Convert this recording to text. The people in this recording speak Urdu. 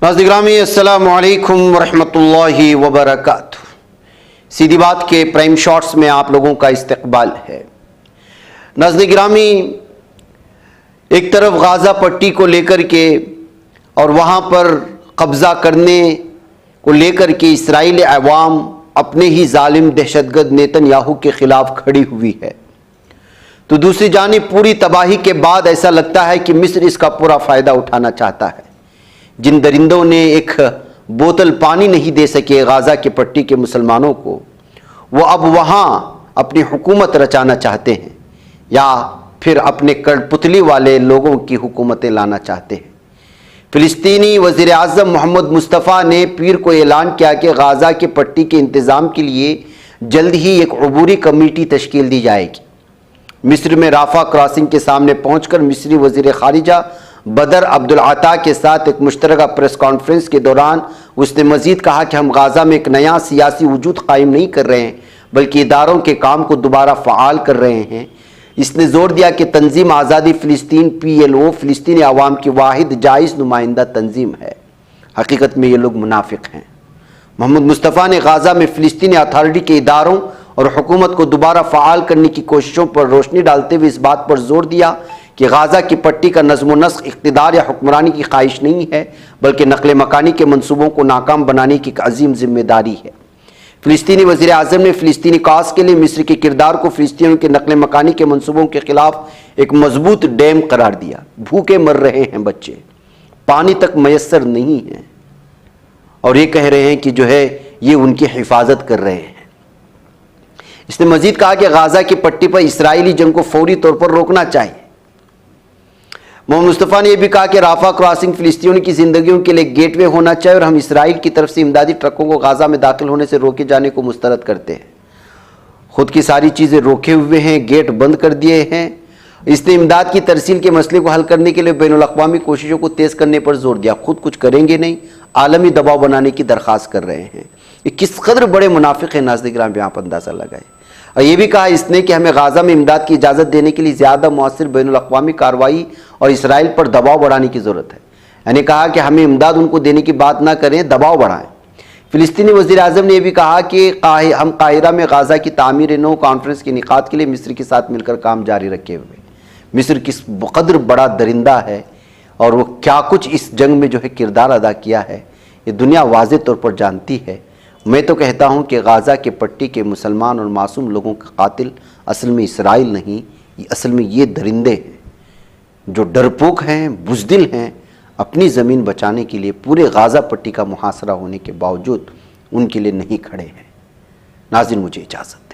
ناظرین گرامی السلام علیکم ورحمۃ اللہ وبرکاتہ۔ سیدھی بات کے پرائم شارٹس میں آپ لوگوں کا استقبال ہے۔ ناظرین گرامی، ایک طرف غازہ پٹی کو لے کر کے اور وہاں پر قبضہ کرنے کو لے کر کے اسرائیل عوام اپنے ہی ظالم دہشت گرد نیتن یاہو کے خلاف کھڑی ہوئی ہے، تو دوسری جانب پوری تباہی کے بعد ایسا لگتا ہے کہ مصر اس کا پورا فائدہ اٹھانا چاہتا ہے۔ جن درندوں نے ایک بوتل پانی نہیں دے سکے غازہ کی پٹی کے مسلمانوں کو، وہ اب وہاں اپنی حکومت رچانا چاہتے ہیں یا پھر اپنے کڑپتلی والے لوگوں کی حکومتیں لانا چاہتے ہیں۔ فلسطینی وزیر اعظم محمد مصطفیٰ نے پیر کو اعلان کیا کہ غازہ کی پٹی کے انتظام کے لیے جلد ہی ایک عبوری کمیٹی تشکیل دی جائے گی۔ مصر میں رافع کراسنگ کے سامنے پہنچ کر مصری وزیر خارجہ بدر عبدالعطا کے ساتھ ایک مشترکہ پریس کانفرنس کے دوران اس نے مزید کہا کہ ہم غازہ میں ایک نیا سیاسی وجود قائم نہیں کر رہے ہیں بلکہ اداروں کے کام کو دوبارہ فعال کر رہے ہیں۔ اس نے زور دیا کہ تنظیم آزادی فلسطین PLO فلسطینی عوام کی واحد جائز نمائندہ تنظیم ہے، حقیقت میں یہ لوگ منافق ہیں۔ محمد مصطفیٰ نے غازہ میں فلسطینی اتھارٹی کے اداروں اور حکومت کو دوبارہ فعال کرنے کی کوششوں پر روشنی ڈالتے ہوئے اس بات پر زور دیا کہ غازہ کی پٹی کا نظم و نسق اقتدار یا حکمرانی کی خواہش نہیں ہے بلکہ نقل مکانی کے منصوبوں کو ناکام بنانے کی ایک عظیم ذمہ داری ہے۔ فلسطینی وزیر اعظم نے فلسطینی کاز کے لیے مصر کے کردار کو فلسطینیوں کے نقل مکانی کے منصوبوں کے خلاف ایک مضبوط ڈیم قرار دیا۔ بھوکے مر رہے ہیں بچے، پانی تک میسر نہیں ہے، اور یہ کہہ رہے ہیں کہ جو ہے یہ ان کی حفاظت کر رہے ہیں۔ اس نے مزید کہا کہ غازہ کی پٹی پر اسرائیلی جنگ کو فوری طور پر روکنا چاہیے۔ محمد مصطفیٰ نے یہ بھی کہا کہ رافع کراسنگ فلسطینیوں کی زندگیوں کے لیے گیٹ وے ہونا چاہیے اور ہم اسرائیل کی طرف سے امدادی ٹرکوں کو غازہ میں داخل ہونے سے روکے جانے کو مسترد کرتے ہیں۔ خود کی ساری چیزیں روکے ہوئے ہیں، گیٹ بند کر دیے ہیں۔ اس نے امداد کی ترسیل کے مسئلے کو حل کرنے کے لیے بین الاقوامی کوششوں کو تیز کرنے پر زور دیا۔ خود کچھ کریں گے نہیں، عالمی دباؤ بنانے کی درخواست کر رہے ہیں۔ یہ کس قدر بڑے منافق ہیں ناظرین گرامی، آپ اندازہ لگائیں۔ اور یہ بھی کہا اس نے کہ ہمیں غازہ میں امداد کی اجازت دینے کے لیے زیادہ مؤثر بین الاقوامی کارروائی اور اسرائیل پر دباؤ بڑھانے کی ضرورت ہے۔ یعنی کہا کہ ہمیں امداد ان کو دینے کی بات نہ کریں، دباؤ بڑھائیں۔ فلسطینی وزیر اعظم نے یہ بھی کہا کہ ہم قاہرہ میں غازہ کی تعمیر نو کانفرنس کے انعقاد کے لیے مصر کے ساتھ مل کر کام جاری رکھے ہوئے۔ مصر کس قدر بڑا درندہ ہے اور وہ کیا کچھ اس جنگ میں جو ہے کردار ادا کیا ہے، یہ دنیا واضح طور پر جانتی ہے۔ میں تو کہتا ہوں کہ غازہ کے پٹی کے مسلمان اور معصوم لوگوں کا قاتل اصل میں اسرائیل نہیں، اصل میں یہ درندے ہیں جو ڈرپوک ہیں، بزدل ہیں، اپنی زمین بچانے کے لیے پورے غازہ پٹی کا محاصرہ ہونے کے باوجود ان کے لیے نہیں کھڑے ہیں۔ ناظرین، مجھے اجازت۔